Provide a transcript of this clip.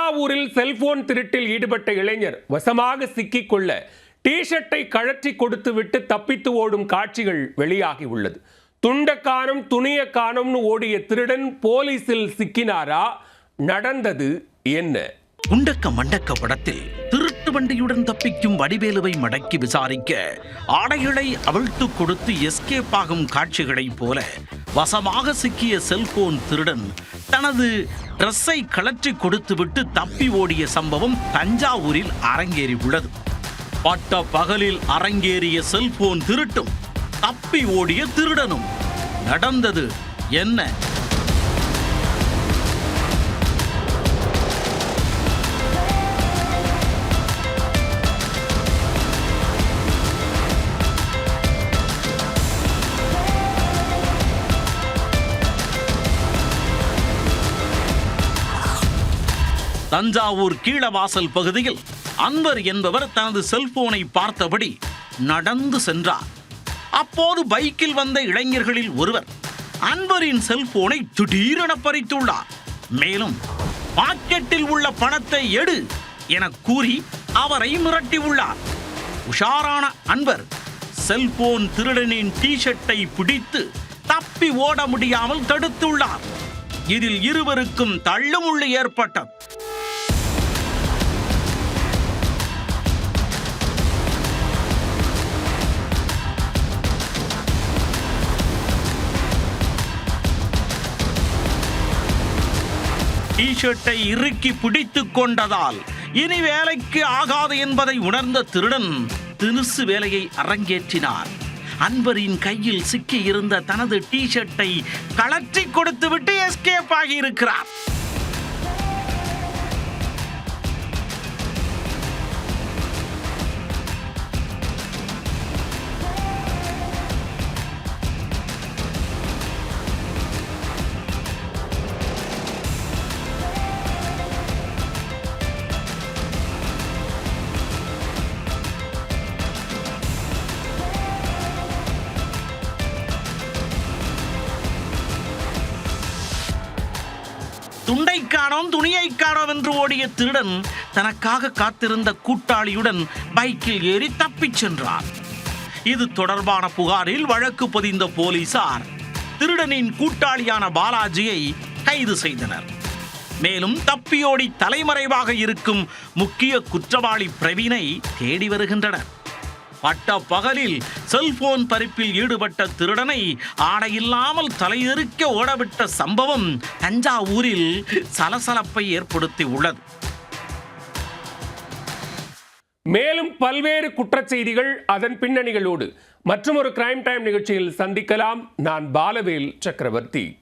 தஞ்சாவூரில் செல்போன் திருட்டில் ஈடுபட்ட இளைஞர் வசமாக சிக்கிக்கொள்ள டி-ஷர்ட்டை கழற்றி கொடுத்துவிட்டு தப்பித்து ஓடும் காட்சிகள் வெளியாகி உள்ளது. துண்டக்கானம் துணிய காணம்னு ஓடிய திருடன் போலீசில் சிக்கினாரா? நடந்தது என்ன? குண்டக்க மண்டக்க படத்தில் திருட்டு வண்டியுடன் தப்பிக்கும் வடிவேலுவை மடக்கி விசாரிக்க ஆடைகளை அவிழ்த்து கொடுத்து எஸ்கேப் ஆகும் காட்சிகளைப் போல வசமாக சிக்கிய செல்போன் திருடன் தனது டிரெஸ்ஸை கழற்றி கொடுத்துவிட்டு தப்பி ஓடிய சம்பவம் தஞ்சாவூரில் அரங்கேறி உள்ளது. பட்ட பகலில் அரங்கேறிய செல்போன் திருட்டும் தப்பி ஓடிய திருடனும் நடந்தது என்ன? தஞ்சாவூர் கீழவாசல் பகுதியில் அன்வர் என்பவர் தனது செல்போனை பார்த்தபடி நடந்து சென்றார். அப்போது பைக்கில் வந்த இளைஞர்களில் ஒருவர் அன்வரின் செல்போனை திடீரென பறித்துள்ளார். மேலும் பாக்கெட்டில் உள்ள பணத்தை எடு என கூறி அவரை மிரட்டியுள்ளார். உஷாரான அன்வர் செல்போன் திருடனின் டி-ஷர்ட்டை பிடித்து தப்பி ஓட முடியாமல் தடுத்துள்ளார். இதில் இருவருக்கும் தள்ளுமுள்ளு ஏற்பட்டது. டி-ஷர்ட்டை இறுக்கி பிடித்துக் கொண்டதால் இனி வேலைக்கு ஆகாது என்பதை உணர்ந்த திருடன் தினுசு வேலையை அரங்கேற்றினார். அன்வரின் கையில் சிக்கி இருந்த தனது டி-ஷர்ட்டை கழற்றி கொடுத்துவிட்டு எஸ்கேப் ஆகியிருக்கிறார். துண்டை காணோம் துணியை காணோம் என்று ஓடிய திருடன் தனக்காக காத்திருந்த கூட்டாளியுடன் பைக்கில் ஏறி தப்பிச் சென்றார். இது தொடர்பான புகாரில் வழக்கு பதிந்த போலீசார் திருடனின் கூட்டாளியான பாலாஜியை கைது செய்தனர். மேலும் தப்பியோடி தலைமறைவாக இருக்கும் முக்கிய குற்றவாளி பிரவீனை தேடி வருகின்றனர். பட்ட பகலில் செல்போன் பறிப்பில் ஈடுபட்ட திருடனை ஆடையில்லாமல் தலையெறிக்க ஓடவிட்ட சம்பவம் தஞ்சாவூரில் சலசலப்பை ஏற்படுத்தி உள்ளது. மேலும் பல்வேறு குற்றச்செய்திகள் அதன் பின்னணிகளோடு மற்றும் ஒரு கிரைம் டைம் நிகழ்ச்சியில் சந்திக்கலாம். நான் பாலவேல் சக்கரவர்த்தி.